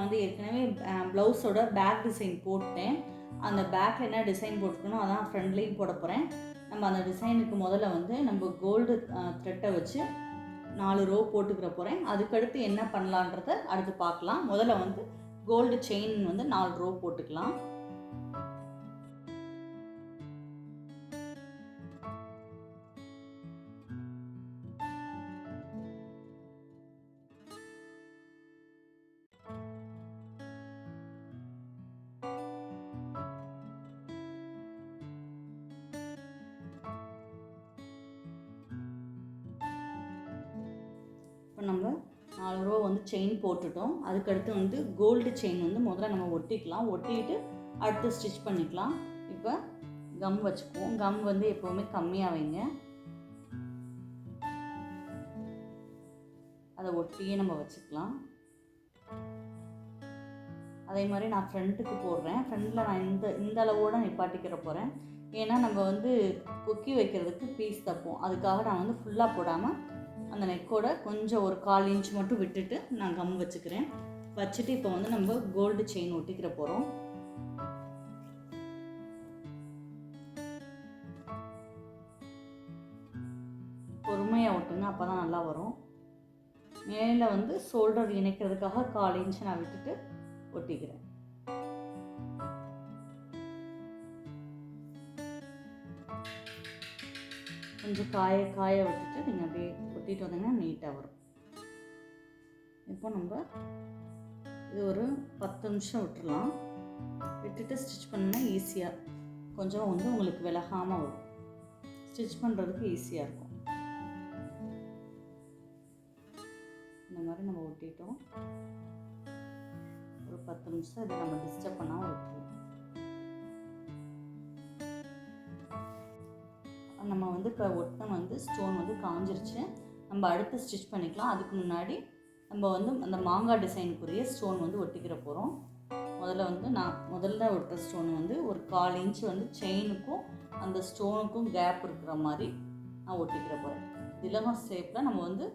வந்து ஏற்கனவே ப்ளவுஸோட பேக் டிசைன் போட்டேன். அந்த பேக்கில் என்ன டிசைன் போட்டுக்கணும் அதான் ஃப்ரண்ட்லேயும் போட போகிறேன். நம்ம அந்த டிசைனுக்கு முதல்ல வந்து நம்ம கோல்டு த்ரெட்டை வச்சு 4 ரோ போட்டுக்கிற போகிறேன். அதுக்கடுத்து என்ன பண்ணலான்றத அடுத்து பார்க்கலாம். முதல்ல வந்து கோல்டு செயின் வந்து 4 ரோ போட்டுக்கலாம். இப்போ நம்ம 4 ரோ வந்து செயின் போட்டுட்டோம். அதுக்கடுத்து வந்து கோல்டு செயின் வந்து முதல்ல நம்ம ஒட்டிக்கலாம். ஒட்டிட்டு அடுத்து ஸ்டிச் பண்ணிக்கலாம். இப்போ கம் வச்சுக்குவோம். கம் வந்து எப்போவுமே கம்மியாக வைங்க. அதை ஒட்டியே நம்ம வச்சுக்கலாம். அதே மாதிரி நான் ஃப்ரண்ட்டுக்கு போடுறேன். ஃப்ரண்ட்டில் நான் இந்த அளவோடு நிப்பாட்டிக்கிற போகிறேன். ஏன்னா நம்ம வந்து கொக்கி வைக்கிறதுக்கு பீஸ் தப்போம். அதுக்காக நான் வந்து ஃபுல்லாக போடாமல் அந்த நெக்கோட கொஞ்சம் ஒரு 1/4 இன்ச் மட்டும் விட்டுட்டு நான் கம் வச்சுக்கிறேன். வச்சுட்டு இப்போ வந்து நம்ம கோல்டு செயின் ஒட்டிக்கிற போகிறோம். பொறுமையாக ஒட்டுங்க, அப்போ தான் நல்லா வரும். மேலே வந்து ஷோல்டர் இணைக்கிறதுக்காக 1/4 இன்ச் நான் விட்டுட்டு ஒட்டிக்கிறேன். கொஞ்சம் காய விட்டுட்டு நீங்கள் அப்படியே ஒட்டிட்டு வந்தீங்கன்னா நீட்டாக வரும். இப்போ நம்ம இது ஒரு 10 நிமிஷம் விட்டுடலாம். விட்டுட்டு ஸ்டிச் பண்ணால் ஈஸியாக கொஞ்சம் வந்து உங்களுக்கு விலகாமல் வரும். ஸ்டிச் பண்ணுறதுக்கு ஈஸியாக இருக்கும். இந்த மாதிரி நம்ம ஒட்டிட்டோம். ஒரு 10 நிமிஷம் இதை நம்ம டிஸ்டர்ப் பண்ணாமல் விட்டுருவோம். நம்ம வந்து இப்போ ஒட்டின வந்து ஸ்டோன் வந்து காஞ்சிருச்சு. நம்ம அடுத்து ஸ்டிச் பண்ணிக்கலாம். அதுக்கு முன்னாடி நம்ம வந்து அந்த மாங்காய் டிசைனுக்குரிய ஸ்டோன் வந்து ஒட்டிக்கிற போகிறோம். முதல்ல ஒட்டுற ஸ்டோன் வந்து ஒரு 1/4 இன்ச்சு வந்து செயினுக்கும் அந்த ஸ்டோனுக்கும் கேப் இருக்கிற மாதிரி நான் ஒட்டிக்கிற போகிறேன். திலகம் ஷேப்பில் நம்ம வந்து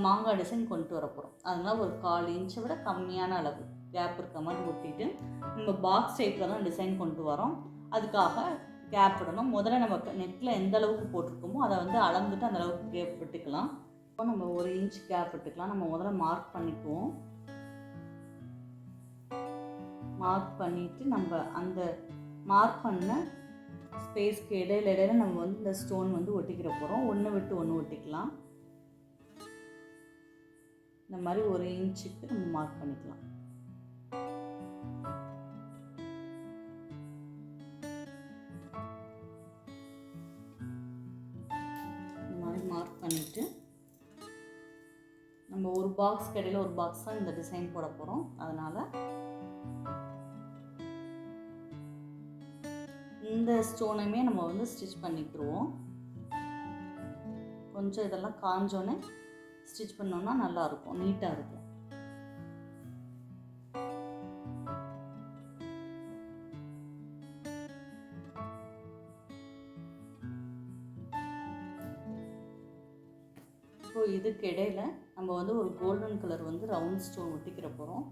மாங்காய் டிசைன் கொண்டு வர போகிறோம். அதனால் ஒரு 1/4 இன்ச்சை விட கம்மியான அளவு கேப் இருக்கிற மாதிரி ஒட்டிட்டு நம்ம பாக்ஸ் டைப்பில் தான் டிசைன் கொண்டு வரோம். அதுக்காக கேப் விடணும். முதல்ல நம்ம நெக்கில் எந்த அளவுக்கு போட்டிருக்கோமோ அதை வந்து அளந்துட்டு அந்த அளவுக்கு கேப் விட்டுக்கலாம். இப்போ நம்ம 1 இன்ச் கேப் விட்டுக்கலாம். நம்ம முதல்ல மார்க் பண்ணிக்குவோம். மார்க் பண்ணிவிட்டு நம்ம அந்த மார்க் பண்ண ஸ்பேஸ்க்கு இடையில நம்ம வந்து இந்த ஸ்டோன் வந்து ஒட்டிக்கிற போகிறோம். ஒன்று விட்டு ஒன்று ஒட்டிக்கலாம். இந்த மாதிரி 1 இன்ச்சுக்கு நம்ம மார்க் பண்ணிக்கலாம். மார்க் பண்ணிவிட்டு நம்ம ஒரு பாக்ஸ் கடையில் ஒரு பாக்ஸ் தான் இந்த டிசைன் போட போகிறோம். அதனால் இந்த ஸ்டோனையுமே நம்ம வந்து ஸ்டிச் பண்ணிக்கிடுவோம். கொஞ்சம் இதெல்லாம் காஞ்சோன்னே ஸ்டிச் பண்ணோன்னா நல்லாயிருக்கும், நீட்டாக இருக்கும். இப்போ இதுக்கு இடையில நம்ம வந்து ஒரு கோல்டன் கலர் வந்து ரவுண்ட் ஸ்டோன் ஒட்டிக்கிற போகிறோம்.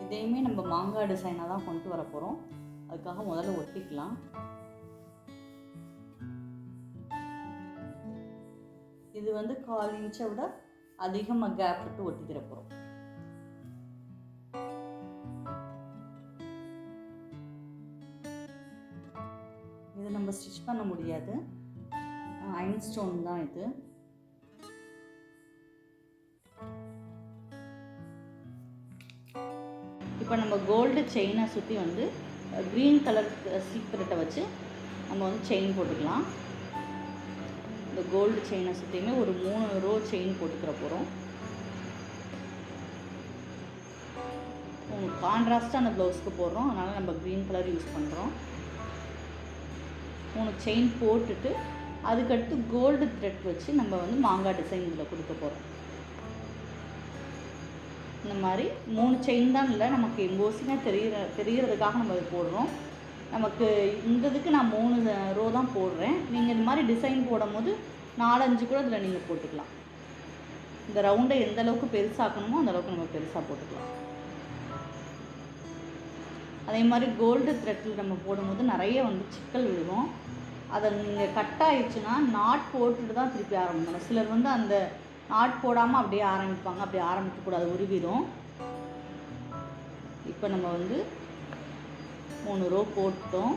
இதையுமே நம்ம மாங்காய் டிசைனாக தான் கொண்டு வர போகிறோம். அதுக்காக முதல்ல ஒட்டிக்கலாம். இது வந்து 1/4 இன்ச்சை விட அதிகமாக கேப் விட்டு ஒட்டிக்கிற போகிறோம். இது நம்ம ஸ்டிச் பண்ண முடியாது, அயன் ஸ்டோன் தான் இது. இப்போ நம்ம கோல்டு செயினை சுற்றி வந்து க்ரீன் கலர் சீக்ரெட்டை வச்சு நம்ம வந்து செயின் போட்டுக்கலாம். இந்த கோல்டு செயினை சுற்றியுமே ஒரு 3 ரோ செயின் போட்டுக்கிற போகிறோம். கான்ட்ராஸ்ட்டாக அந்த ப்ளவுஸ்க்கு போடுறோம், அதனால் நம்ம க்ரீன் கலர் யூஸ் பண்ணுறோம். 3 செயின் போட்டுட்டு அதுக்கடுத்து கோல்டு த்ரெட் வச்சு நம்ம வந்து மாங்காய் டிசைன் இதில் கொடுக்க போகிறோம். இந்த மாதிரி 3 செயின் தான் இல்லை, நமக்கு எம்போசிங்காக தெரியறதுக்காக நம்ம இது போடுறோம். நமக்கு இந்த இதுக்கு நான் 3 ரோ தான் போடுறேன். நீங்கள் இந்த மாதிரி டிசைன் போடும் போது 4-5 கூட இதில் நீங்கள் போட்டுக்கலாம். இந்த ரவுண்டை எந்த அளவுக்கு பெருசாக்கணுமோ அந்த அளவுக்கு நம்ம பெருசாக போட்டுக்கலாம். அதே மாதிரி கோல்டு த்ரெட்டில் நம்ம போடும்போது நிறைய வந்து சிக்கல் விழுகும். அதை நீங்கள் கட் ஆயிடுச்சுன்னா நாட் போட்டுட்டு தான் திருப்பி ஆரம்பிக்கணும். சிலர் வந்து அந்த நாட் போடாமல் அப்படியே ஆரம்பிப்பாங்க. அப்படி ஆரம்பிக்கக்கூடாது, உருவிடும். இப்போ நம்ம வந்து 3 ரோ போட்டோம்.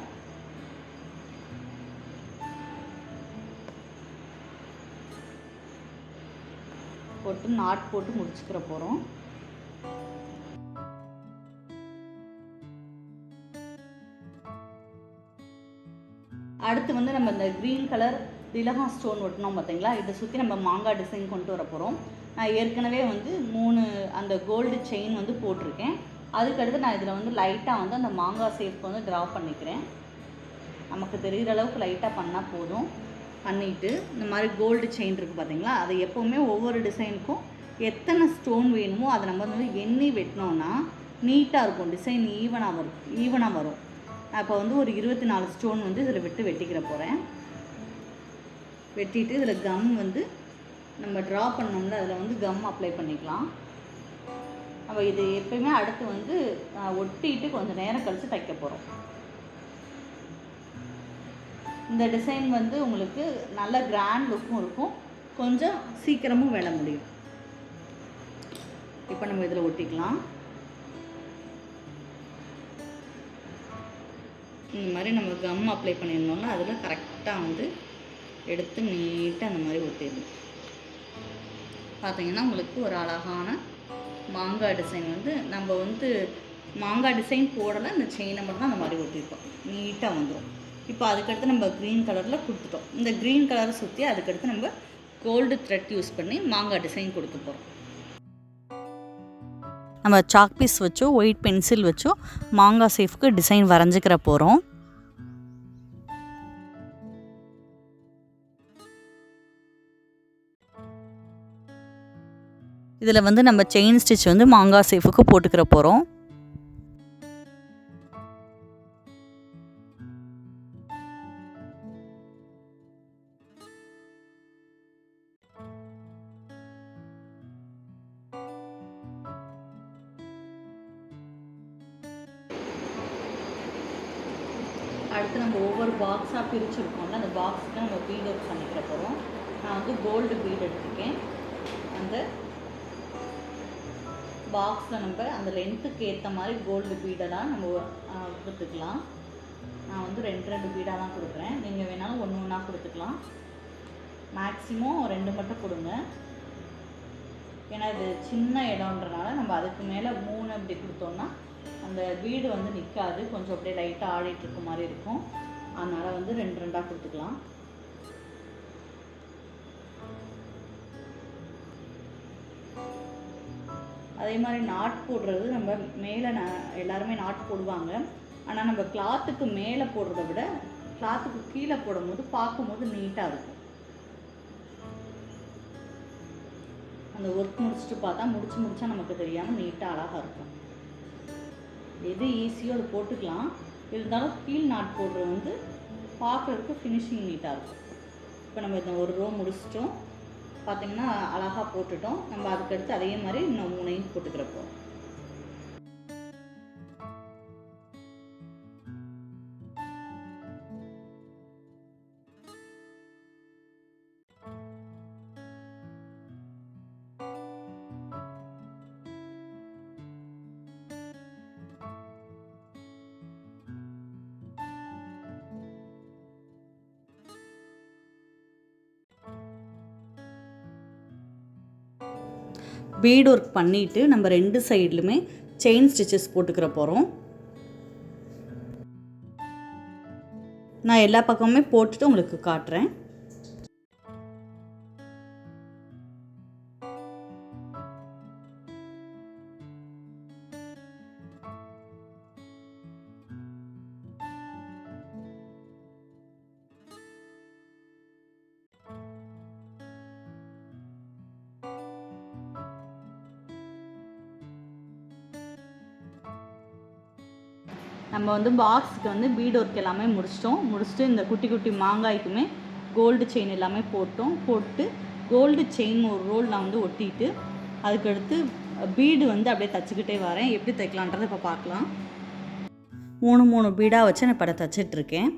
போட்டு நாட் போட்டு முடிச்சுக்கிற போகிறோம். அடுத்து வந்து நம்ம இந்த க்ரீன் கலர் திலகம் ஸ்டோன் ஒட்டினோம் பார்த்தீங்களா, இதை சுற்றி நம்ம மாங்காய் டிசைன் கொண்டு வர போகிறோம். நான் ஏற்கனவே வந்து 3 அந்த கோல்டு செயின் வந்து போட்டிருக்கேன். அதுக்கடுத்து நான் இதில் வந்து லைட்டாக வந்து அந்த மாங்காய் ஷேப்க்கு வந்து ட்ரா பண்ணிக்கிறேன். நமக்கு தெரிகிற அளவுக்கு லைட்டாக பண்ணால் போதும். பண்ணிவிட்டு இந்த மாதிரி கோல்டு செயின் இருக்குது பார்த்தீங்களா, அதை எப்போவுமே ஒவ்வொரு டிசைனுக்கும் எத்தனை ஸ்டோன் வேணுமோ அதை நம்ம வந்து எண்ணி வெட்டினோன்னா நீட்டாக இருக்கும். டிசைன் ஈவனாக வரும். நான் இப்போ வந்து ஒரு 24 ஸ்டோன் வந்து இதில் வெட்டிக்கிற போகிறேன். வெட்டிட்டு இதில் கம் வந்து நம்ம ட்ரா பண்ணோம்ல, அதில் வந்து கம் அப்ளை பண்ணிக்கலாம். நம்ம இது எப்பயுமே அடுத்து வந்து ஒட்டிட்டு கொஞ்சம் நேரம் கழித்து தைக்க போகிறோம். இந்த டிசைன் வந்து உங்களுக்கு நல்ல கிராண்ட் லுக்கும் இருக்கும், கொஞ்சம் சீக்கிரமும் வேலை முடியும். இப்போ நம்ம இதில் ஒட்டிக்கலாம். இந்த மாதிரி நம்ம கம் அப்ளை பண்ணியிருந்தோம்னா அதில் கரெக்டாக வந்து எடுத்து நீட்டாக அந்த மாதிரி ஒட்டிடணும். பார்த்தீங்கன்னா உங்களுக்கு ஒரு அழகான மாங்காய் டிசைன் வந்து நம்ம வந்து மாங்காய் டிசைன் போடலை, இந்த செயினை மட்டும் தான் அந்த மாதிரி ஒட்டியிருக்கோம். நீட்டாக வந்துடும். இப்போ அதுக்கடுத்து நம்ம க்ரீன் கலரில் கொடுத்துட்டோம். இந்த க்ரீன் கலரை சுற்றி அதுக்கடுத்து நம்ம கோல்டு த்ரெட் யூஸ் பண்ணி மாங்காய் டிசைன் கொடுக்க போகிறோம். நம்ம சாக் பீஸ் வச்சோ ஒயிட் பென்சில் வச்சோ மாங்காய் ஷேஃப்க்கு டிசைன் வரைஞ்சிக்கிற போகிறோம். இதில் வந்து நம்ம செயின் ஸ்டிச் வந்து மாங்காய் ஷேஃப்க்கு போட்டுக்கிற போகிறோம். அடுத்து நம்ம ஒவ்வொரு பாக்ஸாக பிரிச்சுருக்கோம்ல, அந்த பாக்ஸுக்கு நம்ம பீட் ஒர்க் பண்ணிக்கிற போகிறோம். நான் வந்து கோல்டு பீட் எடுத்துருக்கேன். அந்த பாக்ஸில் நம்ம அந்த லென்த்துக்கு ஏற்ற மாதிரி கோல்டு பீடெல்லாம் நம்ம கொடுத்துக்கலாம். நான் வந்து 2 பீடாக தான் கொடுக்குறேன். நீங்கள் வேணாலும் 1 கொடுத்துக்கலாம். மேக்ஸிமம் 2 மட்டும் கொடுங்க. ஏன்னா இது சின்ன இடம்ன்றனால நம்ம அதுக்கு மேலே 3 அப்படி கொடுத்தோம்னா அந்த வீடு வந்து நிற்காது, கொஞ்சம் அப்படியே லைட்டாக ஆடிட்டு இருக்க மாதிரி இருக்கும். அதனால் வந்து 2 கொடுத்துக்கலாம். அதே மாதிரி நாட் போடுறது நம்ம மேலே எல்லாருமே நாட் போடுவாங்க. ஆனால் நம்ம கிளாத்துக்கு மேலே போடுறத விட கிளாத்துக்கு கீழே போடும்போது பார்க்கும்போது நீட்டாக இருக்கும். அந்த ஒர்க் முடிச்சுட்டு பார்த்தா முடிச்சா நமக்கு தெரியாமல் நீட்டாக அழகாக இருக்கும். எது ஈஸியோ அதை போட்டுக்கலாம். இருந்தாலும் கீழ் நாட் போடுறது வந்து பார்க்குறதுக்கு ஃபினிஷிங் நீட்டாக இருக்கும். இப்போ நம்ம இந்த ஒரு ரோ முடிச்சிட்டோம். பார்த்திங்கன்னா அழகாக போட்டுட்டோம். நம்ம அதுக்கடுத்து அதே மாதிரி இன்னும் 3 போட்டுக்கிறப்போ பீட் ஒர்க் பண்ணிவிட்டு நம்ம 2 சைட்லுமே செயின் ஸ்டிச்சஸ் போட்டுக்கிற போகிறோம். நான் எல்லா பக்கமுமே போட்டுட்டு உங்களுக்கு காட்டுறேன். நம்ம வந்து பாக்ஸுக்கு வந்து பீட் ஒர்க் எல்லாமே முடிச்சுட்டு இந்த குட்டி குட்டி மாங்காய்க்குமே கோல்டு செயின் எல்லாமே போட்டு கோல்டு செயின் ஒரு ரோல் நான் வந்து ஒட்டிட்டு அதுக்கடுத்து பீடு வந்து அப்படியே தைச்சிக்கிட்டே வரேன். எப்படி தைக்கலான்றதை இப்போ பார்க்கலாம். மூணு பீடாக வச்சு நான் இப்போ தச்சிட்ருக்கேன்.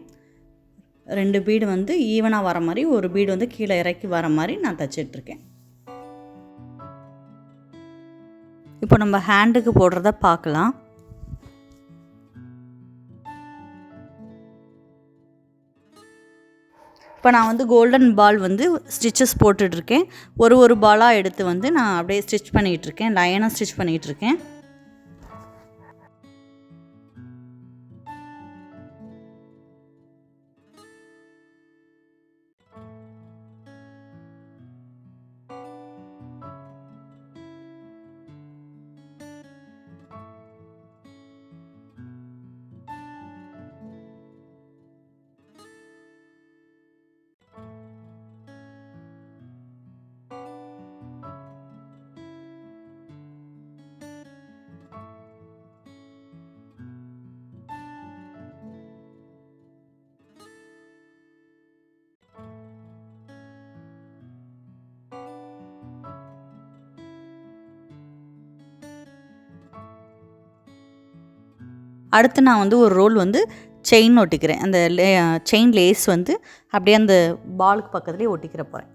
2 பீடு வந்து ஈவனாக வர மாதிரி, ஒரு பீடு வந்து கீழே இறக்கி வர மாதிரி நான் தச்சிட்ருக்கேன். இப்போ நம்ம ஹேண்டுக்கு போடுறத பார்க்கலாம். இப்போ நான் வந்து கோல்டன் பால் வந்து ஸ்டிச்சஸ் போட்டுட்ருக்கேன். ஒரு பாலாக எடுத்து வந்து நான் அப்படியே ஸ்டிச் பண்ணிகிட்ருக்கேன். லைனாக ஸ்டிச் பண்ணிகிட்ருக்கேன். அடுத்து நான் வந்து ஒரு ரோல் வந்து செயின் ஒட்டிக்கிறேன். அந்த செயின் லேஸ் வந்து அப்படியே அந்த பாலுக்கு பக்கத்துலேயே ஒட்டிக்கிற போகிறேன்.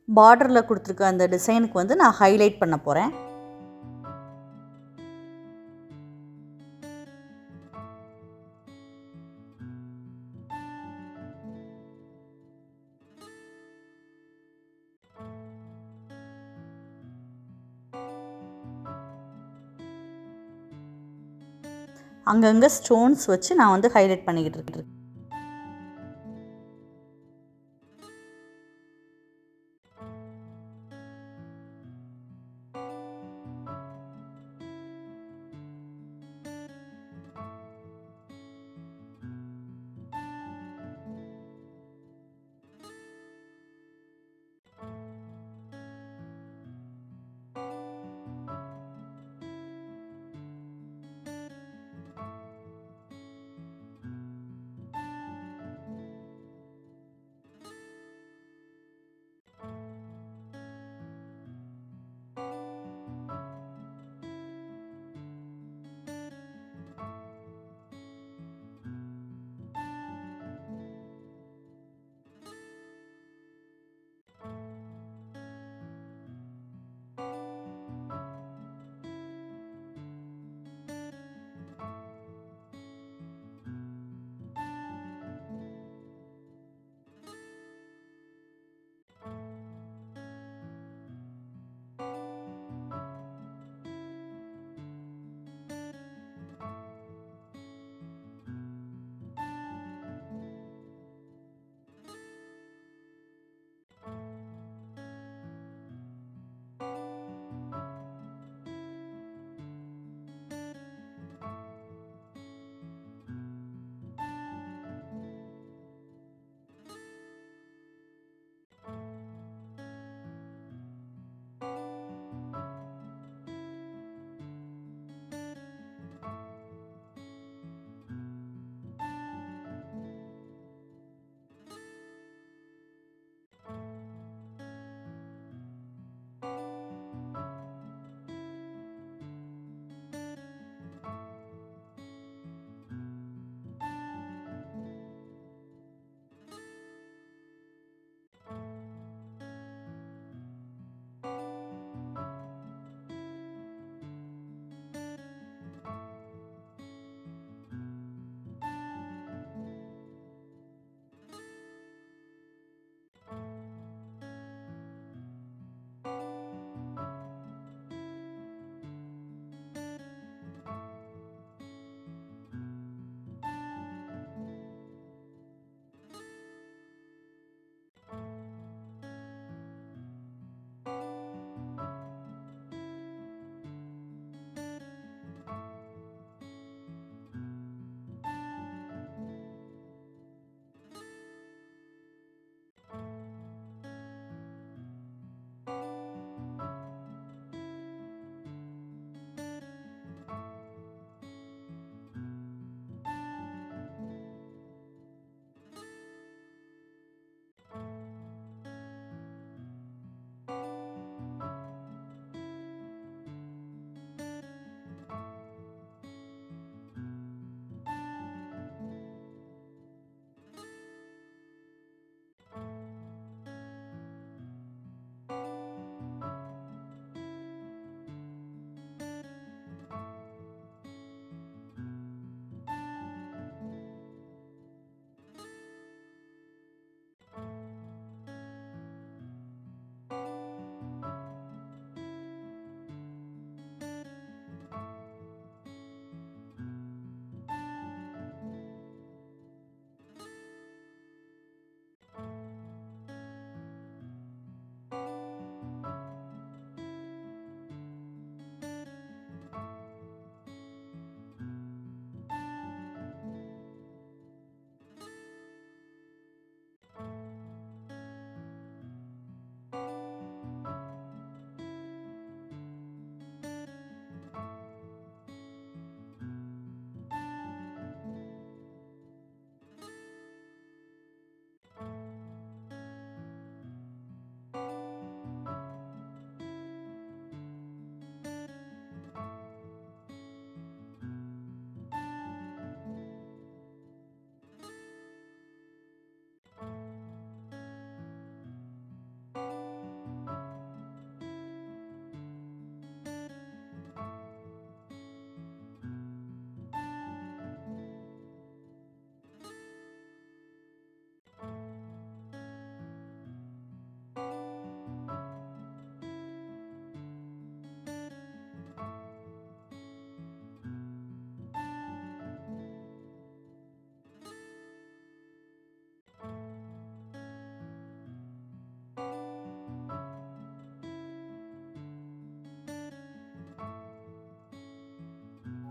பார்டரில் கொடுத்துருக்க அந்த டிசைனுக்கு வந்து நான் ஹைலைட் பண்ண போகிறேன். அங்கங்கே ஸ்டோன்ஸ் வச்சு நான் வந்து ஹைலைட் பண்ணிக்கிட்டு இருக்கேன்.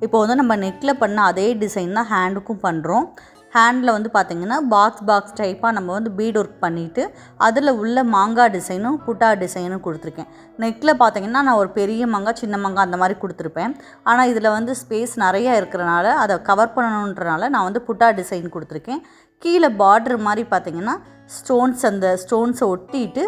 இப்போ வந்து நம்ம நெக்கில் பண்ண அதே டிசைன் தான் ஹேண்டுக்கும் பண்ணுறோம். ஹேண்டில் வந்து பார்த்திங்கன்னா பாக்ஸ் டைப்பாக நம்ம வந்து பீட் ஒர்க் பண்ணிவிட்டு அதில் உள்ள மாங்காய் டிசைனும் புட்டா டிசைனும் கொடுத்துருக்கேன். நெக்கில் பார்த்திங்கன்னா நான் ஒரு பெரிய மாங்காய் சின்ன மாங்காய் அந்த மாதிரி கொடுத்துருப்பேன். ஆனால் இதில் வந்து ஸ்பேஸ் நிறையா இருக்கிறனால அதை கவர் பண்ணணுன்றனால நான் வந்து புட்டா டிசைன் கொடுத்துருக்கேன். கீழே பார்டர் மாதிரி பார்த்திங்கன்னா அந்த ஸ்டோன்ஸை ஒட்டிட்டு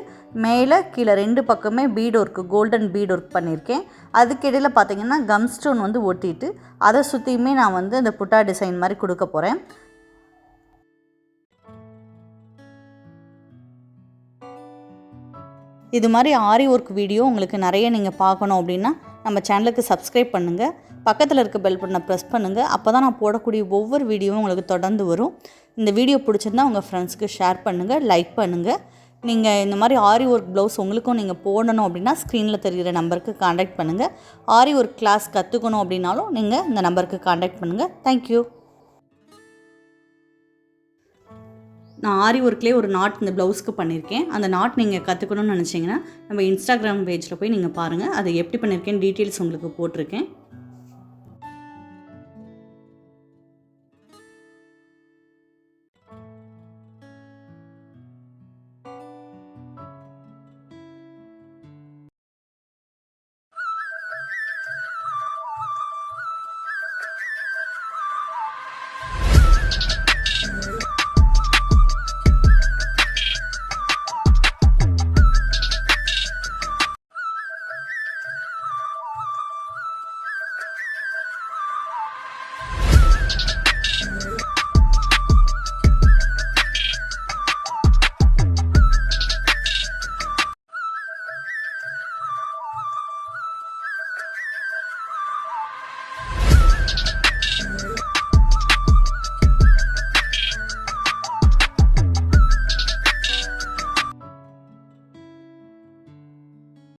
மேலே கீழே 2 பக்கமே beat work golden beat work பண்ணியிருக்கேன். அதுக்கிடையில் பார்த்திங்கன்னா கம் ஸ்டோன் வந்து ஒட்டிட்டு அதை சுற்றியுமே நான் வந்து இந்த புட்டா டிசைன் மாதிரி கொடுக்க போகிறேன். இது மாதிரி ஆரி ஒர்க் வீடியோ உங்களுக்கு நிறைய நீங்கள் பார்க்கணும் அப்படின்னா நம்ம சேனலுக்கு சப்ஸ்கிரைப் பண்ணுங்கள். பக்கத்தில் இருக்க பெல் பட்டனை ப்ரெஸ் பண்ணுங்கள். அப்போ தான் நான் போடக்கூடிய ஒவ்வொரு வீடியோவும் உங்களுக்கு தொடர்ந்து வரும். இந்த வீடியோ பிடிச்சிருந்தா உங்கள் ஃப்ரெண்ட்ஸ்க்கு ஷேர் பண்ணுங்கள், லைக் பண்ணுங்கள். நீங்கள் இந்த மாதிரி ஆரி ஒர்க் ப்ளவுஸ் உங்களுக்கும் நீங்கள் போடணும் அப்படின்னா ஸ்க்ரீனில் தெரிகிற நம்பருக்கு காண்டாக்ட் பண்ணுங்கள். ஆரி ஒர்க் கிளாஸ் கற்றுக்கணும் அப்படின்னாலும் நீங்கள் இந்த நம்பருக்கு காண்டாக்ட் பண்ணுங்கள். தேங்க்யூ. நான் ஆரி ஒர்க்லேயே ஒரு நாட் இந்த ப்ளவுஸ்க்கு பண்ணியிருக்கேன். அந்த நாட் நீங்கள் கற்றுக்கணும்னு நினச்சிங்கன்னா நம்ம இன்ஸ்டாகிராம் பேஜில் போய் நீங்கள் பாருங்கள். அதை எப்படி பண்ணியிருக்கேன்னு டீட்டெயில்ஸ் உங்களுக்கு போட்டிருக்கேன்.